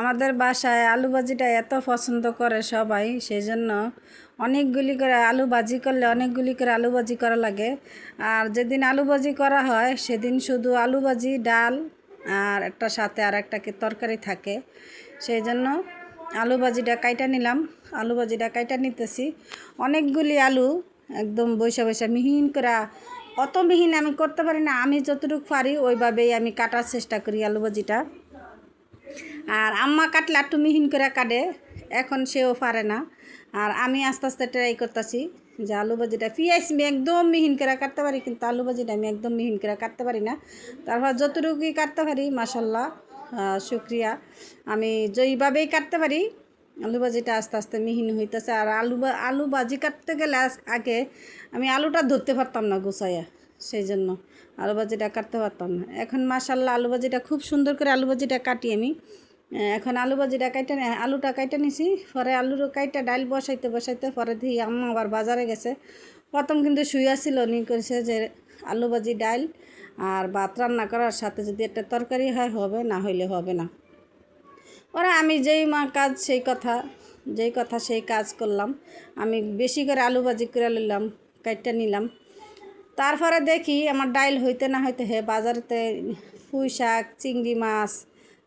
আমাদের বাসায় আলু ভাজিটা এত পছন্দ করে সবাই, সেই জন্য অনেকগুলি করে আলু ভাজি করলে অনেকগুলি করে আলু ভাজি করা লাগে। আর যেদিন আলু ভাজি করা হয় সেদিন শুধু আলু ভাজি, ডাল আর একটা সাথে আর একটা কি তরকারি থাকে। সেই জন্য আলু ভাজিটা কাইটা নিলাম। আলু ভাজিটা কাইটা নিতেছি অনেকগুলি আলু, একদম বৈশা বৈশা মিহিন করে। অত মিহিন আমি করতে পারি না, আমি যতটুকু পারি ওইভাবেই আমি কাটার চেষ্টা করি আলু ভাজিটা। আর আম্মা কাটলে একটু মিহিন করে কাটে, এখন সেও পারে না। আর আমি আস্তে আস্তে ট্রাই করতেছি যে আলু ভাজিটা পেঁয়াজ আমি একদম মিহিন করে কাটতে পারি, কিন্তু আলু ভাজিটা আমি একদম মিহিন করে কাটতে পারি না। তারপর যতটুকুই কাটতে পারি মাশাল্লাহ, শুক্রিয়া, আমি যেইভাবেই কাটতে পারি আলু ভাজিটা আস্তে আস্তে মিহিন হইতেছে। আর আলু ভাজি কাটতে গেলে আগে আমি আলুটা ধরতে পারতাম না গুছাইয়া, সেই জন্য আলু ভাজিটা কাটতে পারতাম না। এখন মাশাল্লাহ আলু ভাজিটা খুব সুন্দর করে আলু ভাজিটা কাটি আমি। এখন আলু ভাজিটা আলুটা কাইটা নিছি, পরে আলুর কাইটা ডাল বসাইতে বসাইতে পরে দিয়ে আম্মা আবার বাজারে গেছে। প্রথম কিন্তু শুয়াছিল নি করেছে যে আলু ভাজি, ডাল আর ভাত রান্না করার সাথে যদি একটা তরকারি হয় হবে, না হইলে হবে না। ওরা আমি যেই কাজ সেই কথা, যেই কথা সেই কাজ করলাম। আমি বেশি করে আলু ভাজি করে নিলাম, কাইটা নিলাম। তারপরে দেখি আমার ডাইল হইতে না হইতে বাজারেতে পুঁই শাক, চিংড়ি মাছ,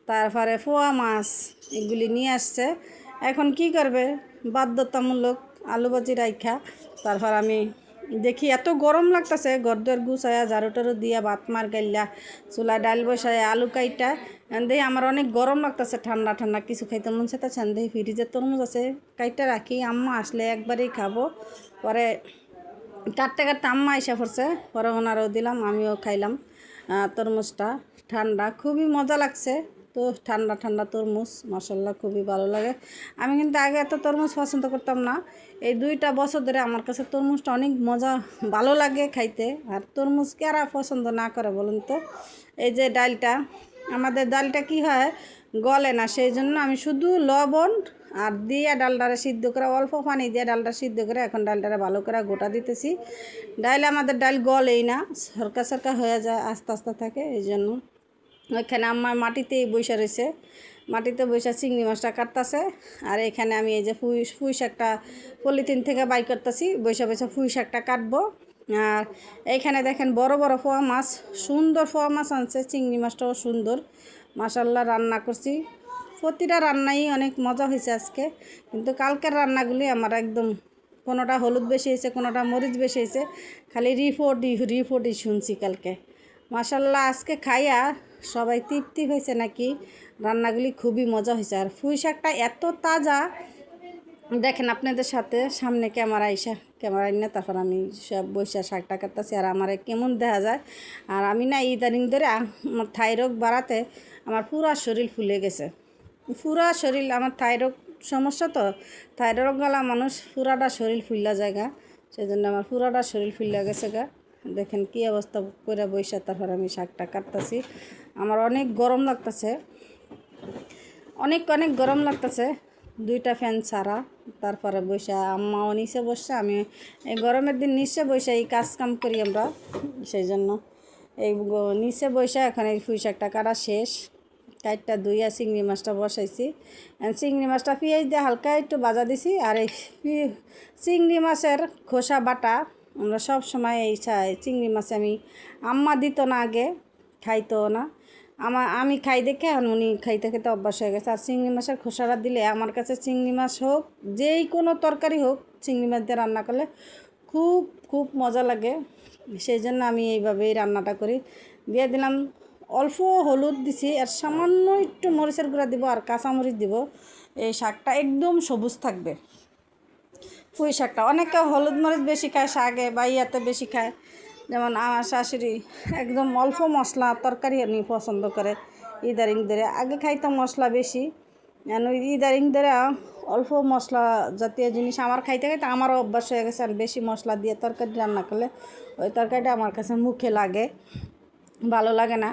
তারপরে পোয়া মাছ এগুলি নিয়ে আসছে। এখন কি করবে, বাধ্যতামূলক আলু ভাজি রাইখা। তারপর আমি দেখি এত গরম লাগতেছে, গরদের গুছায়া ঝাড়ু টাড়ু দিয়া ভাত মার গাইলা চুলায় ডাল বসায় আলু কাইটা দেখি আমার অনেক গরম লাগতেছে, ঠান্ডা ঠান্ডা কিছু খাইতে মন চাইতেছে। দেখি ফ্রিজের তরমুজ আছে, কাইটা রাখি, আম্মা আসলে একবারেই খাবো। পরে কাটতে কাটতে আম্মা এসে পড়ছে, পরে ওনারও দিলাম, আমিও খাইলাম। তরমুজটা ঠান্ডা, খুবই মজা লাগছে। তো ঠান্ডা ঠান্ডা তরমুজ মাশাল্লাহ খুবই ভালো লাগে। আমি কিন্তু আগে এত তরমুজ পছন্দ করতাম না, এই 2টা বছর ধরে আমার কাছে তরমুজটা অনেক মজা, ভালো লাগে খাইতে। আর তরমুজ কারা পছন্দ না করে বলুন তো। এই যে ডালটা, আমাদের ডালটা কি হয়, গলে না, সেই জন্য আমি শুধু লবণ আর দিয়ে ডালটারে সিদ্ধ করে, অল্প পানি দিয়ে ডালটা সিদ্ধ করে এখন ডালটারে ভালো করে গোটা দিতেছি। ডাল আমাদের ডাল গলেই না, সরকা সরকা হয়ে যায়, আস্তে আস্তে থাকে। এই জন্য ওইখানে আম্মা মাটিতেই বসে রয়েছে, মাটিতে বসে চিংড়ি মাছটা কাটতেছে। আর এখানে আমি এই যে পুঁই শাকটা পলিথিন থেকে বাই করতেছি, বসে বসে পুঁই শাকটা কাটবো। আর এইখানে দেখেন বড় বড় পোয়া মাছ, সুন্দর পোয়া মাছ আনছে, চিংড়ি মাছটাও সুন্দর। মাশাল্লাহ রান্না করছি, প্রতিটা রান্নাই অনেক মজা হয়েছে আজকে। কিন্তু কালকের রান্নাগুলি আমার একদম, কোনোটা হলুদ বেশি হয়েছে, কোনোটা মরিচ বেশি হয়েছে, খালি রিপোর্টই শুনছি কালকে। মাশাল্লাহ আজকে খাইয়া সবাই তৃপ্তি হয়েছে নাকি, রান্নাগুলি খুবই মজা হয়েছে। আর পুঁই শাকটা এত তাজা, দেখেন আপনাদের সাথে সামনে ক্যামেরা না, তারপর আমি সব বৈশা শাকটা কাটতেছি। আর আমার কেমন দেখা যায়, আর আমি না ইদানিং ধরে আমার থাইরয়েড বাড়াতে আমার পুরা শরীর ফুলে গেছে, পুরা শরীর। আমার থাইরয়েড সমস্যা, তো থাইরয়েড গলা মানুষ পুরাটা শরীর ফুললা জায়গা, সেই জন্য আমার পুরাটা শরীর ফুললা গেছে গা। দেখেন কি অবস্থা করে বৈশা, তারপর আমি শাকটা কাটতেছি। আমার অনেক গরম লাগতেছে, অনেক অনেক গরম লাগতেছে, 2টা ফ্যান ছাড়া। তারপরে বৈশা আম্মাও নিচে বসছে, আমি এই গরমের দিন নিচে বৈশা এই কাজ কাম করি আমরা, সেই জন্য এই নিচে বৈশা এখন এই পুঁই শাকটা কাটা শেষ। কাইটটা ধুইয়া চিংড়ি মাছটা বসাইছি, চিংড়ি মাছটা পেঁয়াজ দিয়ে হালকা একটু ভাজা দিছি। আর এই চিংড়ি মাছের খোসা বাটা আমরা সব সময় এই চিংড়ি মাছে আমি, আম্মা দিত না আগে, খাইতো না, আমি খাই দেখে এখন উনি খাইতে খেতে অভ্যাস হয়ে গেছে। আর চিংড়ি মাছের খোসাটা দিলে আমার কাছে চিংড়ি মাছ হোক, যেই কোনো তরকারি হোক, চিংড়ি মাছ দিয়ে রান্না করলে খুব খুব মজা লাগে। সেই জন্য আমি এইভাবেই রান্নাটা করি। দিয়ে দিলাম অল্প হলুদ দিছি, আর সামান্য একটু মরিচের গুঁড়া দিব, আর কাঁচামরিচ দিব। এই শাকটা একদম সবুজ থাকবে। পুঁই শাকটা অনেকে হলুদ মরিচ বেশি খায় শাকে, বা ইয়াতে বেশি খায়, যেমন আমার শাশুড়ি একদম অল্প মশলা তরকারি উনি পছন্দ করে। ইদারিং ধরে আগে খাইতাম মশলা বেশি, ইদারিং ধরে অল্প মশলা জাতীয় জিনিস আমার খাইতে খাইতে আমারও অভ্যাস হয়ে গেছে। আর বেশি মশলা দিয়ে তরকারি রান্না করলে ওই তরকারিটা আমার কাছে মুখে লাগে, ভালো লাগে না।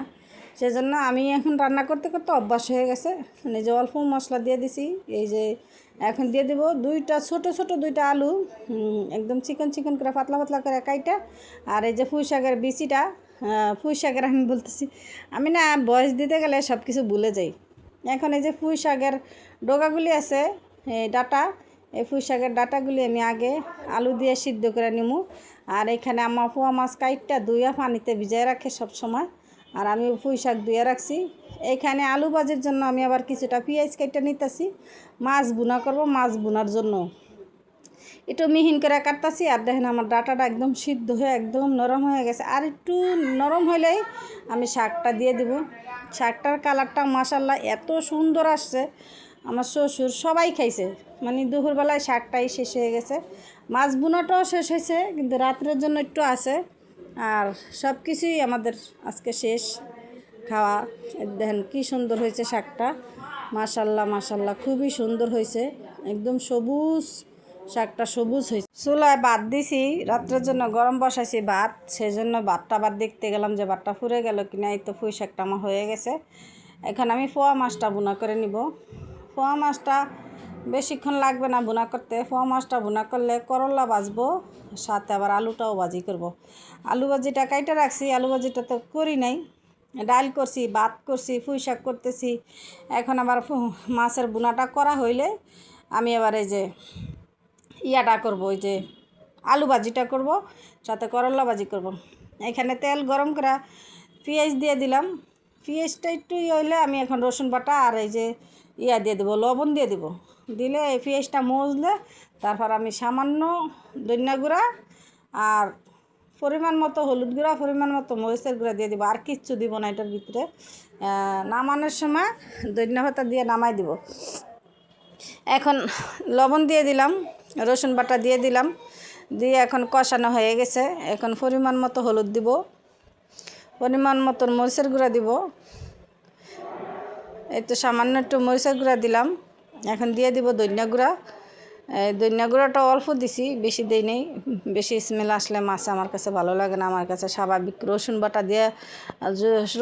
সেজন্য আমি এখন রান্না করতে করতে অভ্যাস হয়ে গেছে, যে অল্প মশলা দিয়ে দিছি। এই যে এখন দিয়ে দেবো ছোট 2টা আলু, একদম চিকন চিকন করে পাতলা পাতলা করে কাইটা। আর এই যে পুঁই শাকের বিচিটা, পুঁই শাকের আমি বলতেছি, আমি না বয়স দিতে গেলে সব কিছু ভুলে যাই। এখন এই যে পুঁই শাকের ডগাগুলি আছে, এই ডাটা, এই পুঁই শাকের ডাটাগুলি আমি আগে আলু দিয়ে সিদ্ধ করে নিমু। আর এখানে আমার পোয়া মাছ কাইটটা ধুইয়া পানিতে ভিজাই রাখে সব সময়, আর আমি পুঁই শাক ধুয়ে রাখছি। এইখানে আলু ভাজির জন্য আমি আবার কিছুটা পেঁয়াজ কেটে নিতেছি, মাছ ভুনা করব। মাছ ভুনার জন্য একটু মিহিন করে কাটতেছি। আর দেখেন আমার ডাটাটা একদম সিদ্ধ হয়ে একদম নরম হয়ে গেছে। আর একটু নরম হলেই আমি শাকটা দিয়ে দেব। শাকটার কালারটা মাশাআল্লাহ এত সুন্দর আসছে, আমার শ্বশুর সবাই খাইছে। মানে দুপুরবেলায় শাকটাই শেষ হয়ে গেছে, মাছ ভুনাটাও শেষ হয়েছে, কিন্তু রাত্রের জন্য একটু আছে। আর সব কিছুই আমাদের আজকে শেষ খাওয়া। দেখেন কি সুন্দর হয়েছে শাকটা, মাশাআল্লাহ মাশাআল্লাহ খুবই সুন্দর হয়েছে, একদম সবুজ শাকটা, সবুজ হয়েছে। চুলায় ভাত দিছি, রাত্রের জন্য গরম বসাইছি ভাত, সেই জন্য ভাতটা আবার দেখতে গেলাম যে ভাতটা ফুরে গেল কিনা। এই তো পুঁই শাকটা আমার হয়ে গেছে। এখন আমি পোয়া মাছটা ভুনা করে নিব। পোয়া মাছটা বেশিক্ষণ লাগবে না ভুনা করতে। পোয়া মাছটা ভুনা করলে করলা ভাজবো, সাথে আবার আলুটাও ভাজি করব। আলু ভাজিটা কাইটা রাখছি, আলু ভাজিটা তো করি নাই, ডাল করছি, ভাত করছি, পুঁই শাক করতেছি। এখন আবার মাছের ভুনাটা করা হইলে আমি আবার এই যে ইয়াটা করব, ওই যে আলু ভাজিটা করব, সাথে করলা ভাজি করব। এখানে তেল গরম করা পেঁয়াজ দিয়ে দিলাম। পেঁয়াজটা একটু হইলে আমি এখন রসুন বাটা আর এই যে দিয়ে দেবো, লবণ দিয়ে দেবো। দিলে এই পেঁয়াজটা মজলে তারপর আমি সামান্য ধনিয়া গুঁড়া আর পরিমাণ মতো হলুদ গুঁড়া, পরিমাণ মতো মরিচের গুঁড়া দিয়ে দিব। আর কিচ্ছু দিব না এটার ভিতরে। নামানোর সময় ধনিয়া পাতা দিয়ে নামাই দিব। এখন লবণ দিয়ে দিলাম, রসুন বাটা দিয়ে দিলাম, দিয়ে এখন কষানো হয়ে গেছে। এখন পরিমাণ মতো হলুদ দিব, পরিমাণ মতন মরিচের গুঁড়া দিব। এই তো সামান্য একটু মরিচের গুঁড়া দিলাম। এখন দিয়ে দিব ধনিয়া গুঁড়া। ধনিয়া গুঁড়াটা অল্প দিছি, বেশি দেই নেই। বেশি স্মেল আসলে মাছ আমার কাছে ভালো লাগে না। আমার কাছে স্বাভাবিক রসুন বাটা দিয়ে,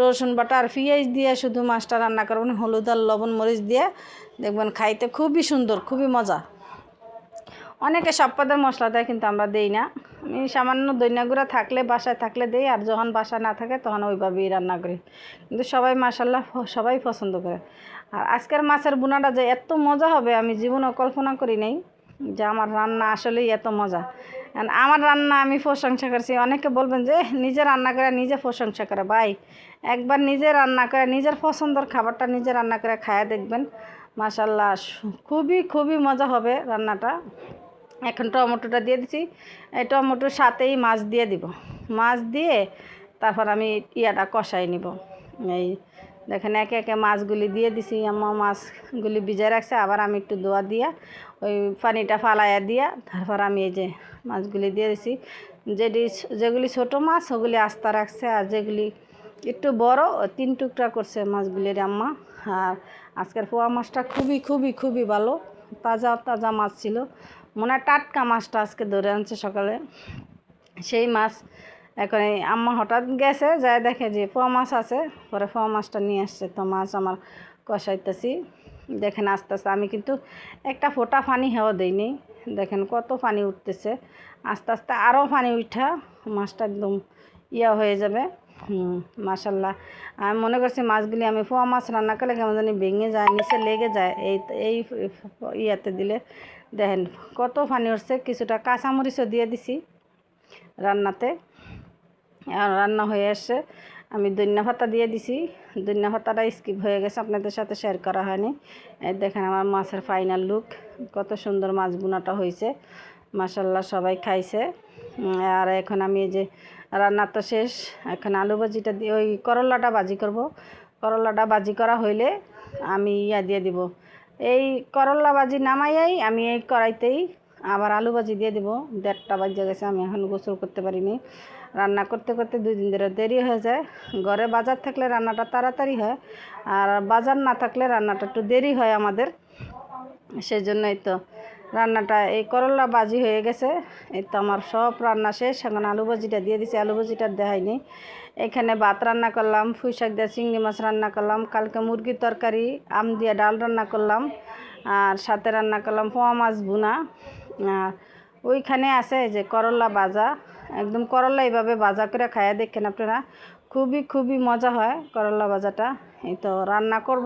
রসুন বাটা আর পেঁয়াজ দিয়ে শুধু মাছটা রান্না করবেন, হলুদ আর লবণ মরিচ দিয়ে, দেখবেন খাইতে খুবই সুন্দর, খুবই মজা। অনেকে সব পদের মশলা দেয়, কিন্তু আমরা দেই না। আমি সামান্য ধনিয়া গুঁড়া থাকলে, বাসায় থাকলে দেই, আর যখন বাসা না থাকে তখন ওইভাবেই রান্না করি। কিন্তু সবাই মাশাআল্লাহ সবাই পছন্দ করে। আর আজকের মাছের বুনাটা যে এত মজা হবে আমি জীবনেও কল্পনা করি নাই, যে আমার রান্না আসলেই এত মজা। আমার রান্না আমি প্রশংসা করছি। অনেকে বলবেন যে নিজে রান্না করে নিজে প্রশংসা করে। ভাই, একবার নিজে রান্না করে নিজের পছন্দের খাবারটা নিজে রান্না করে খায়া দেখবেন, মাশাআল্লাহ খুবই খুবই মজা হবে রান্নাটা। এখন টমেটোটা দিয়ে দিচ্ছি, এই টমেটোর সাথেই মাছ দিয়ে দিব। মাছ দিয়ে তারপর আমি ইয়াটা কষাই নিব। এই দেখেন একে একে মাছগুলি দিয়ে দিছি। আমার মাছগুলি ভিজায় রাখছে, আবার আমি একটু দোয়া দিয়া ওই পানিটা ফালাইয়া দিয়া তারপর আমি এই যে মাছগুলি দিয়ে দিছি। যেগুলি ছোটো মাছ ওগুলি আস্তা রাখছে, আর যেগুলি একটু বড় 3 টুকরা করছে মাছগুলির আম্মা। আর আজকের পোয়া মাছটা খুবই খুবই খুবই ভালো, তাজা তাজা মাছ ছিল। মনে হয় টাটকা মাছটা আজকে ধরে আনছে সকালে, সেই মাছ। এখন এই আম্মা হঠাৎ গেছে, যায় দেখে যে পোয়া মাছ আছে, পরে পোয়া মাছটা নিয়ে আসছে। তো মাছ আমার কষাইতেছি, দেখেন আস্তে আস্তে। আমি কিন্তু একটা ফোঁটা পানি হেওয়া দিইনি, দেখেন কত পানি উঠতেছে। আস্তে আস্তে আরও পানি উঠা মাছটা একদম হয়ে যাবে। মাশাআল্লাহ। আমি মনে করছি মাছগুলি আমি পোয়া মাছ রান্না করলে কেমন জানি ভেঙে যায়, নিচে লেগে যায়। এই ইয়াতে দিলে দেখেন কত পানি উঠছে। কিছুটা কাঁচামরিচও দিয়ে দিছি রান্নাতে। রান্না হয়ে আসছে, আমি ধনিয়া পাতা দিয়ে দিছি। ধনিয়া পাতাটা স্কিপ হয়ে গেছে, আপনাদের সাথে শেয়ার করা হয়নি। দেখেন আমার মাছের ফাইনাল লুক, কত সুন্দর মাছ বুনাটা হয়েছে, মাশাআল্লাহ সবাই খাইছে। আর এখন আমি এই যে রান্না তো শেষ, এখন আলু ভাজিটা দিয়ে ওই করলাটা ভাজি করব। করলাটা ভাজি করা হইলে আমি দিয়ে দিব। এই করলা ভাজি নামাইয়াই আমি এই কড়াইতেই আবার আলু ভাজি দিয়ে দিব। 1:30 বাজে গেছে, আমি এখন গোসল করতে পারিনি। রান্না করতে করতে 2 দিন ধরে দেরি হয়ে যায়। ঘরে বাজার থাকলে রান্নাটা তাড়াতাড়ি হয়, আর বাজার না থাকলে রান্নাটা একটু দেরি হয় আমাদের। সেই জন্যই তো রান্নাটা এই করলা ভাজি হয়ে গেছে। এই তো আমার সব রান্না শেষ। এখন আলু ভাজিটা দিয়ে দিছি, আলু ভাজিটা দেখাইনি। এখানে ভাত রান্না করলাম, পুঁই শাক দিয়ে চিংড়ি মাছ রান্না করলাম, কালকে মুরগির তরকারি, আম দিয়ে ডাল রান্না করলাম, আর সাথে রান্না করলাম পোয়া মাছ ভুনা। আর ওইখানে আছে যে করলা ভাজা, একদম করলা এইভাবে ভাজা করে খাইয়া দেখেন আপনারা, খুবই খুবই মজা হয় করলা ভাজাটা। এই তো রান্না করব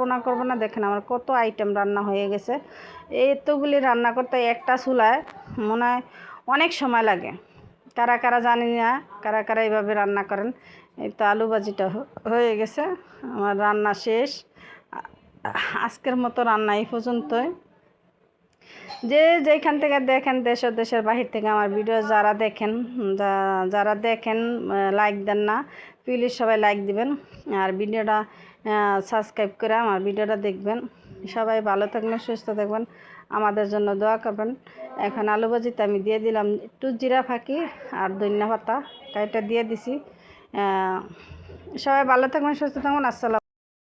না দেখেন আমার কত আইটেম রান্না হয়ে গেছে। এতগুলি রান্না করতে একটা চুলায় মনে হয় অনেক সময় লাগে। কারা কারা জানি না, কারা কারা এইভাবে রান্না করেন। এই তো আলু ভাজিটা হয়ে গেছে, আমার রান্না শেষ। আজকের মতো রান্না এই পর্যন্তই। যে যেখান থেকে দেখেন, দেশ ও দেশের বাহির থেকে আমার ভিডিও যারা দেখেন, যারা দেখেন লাইক দেন না, প্লিজ সবাই লাইক দিবেন আর ভিডিওটা সাবস্ক্রাইব করে আমার ভিডিওটা দেখবেন। সবাই ভালো থাকবেন, সুস্থ থাকবেন, আমাদের জন্য দোয়া করবেন। এখন আলু ভাজিতে আমি দিয়ে দিলাম একটু জিরা ফাঁকি আর ধনিয়া পাতা, এটা দিয়ে দিছি। সবাই ভালো থাকবেন, সুস্থ থাকবেন। আসসালাম।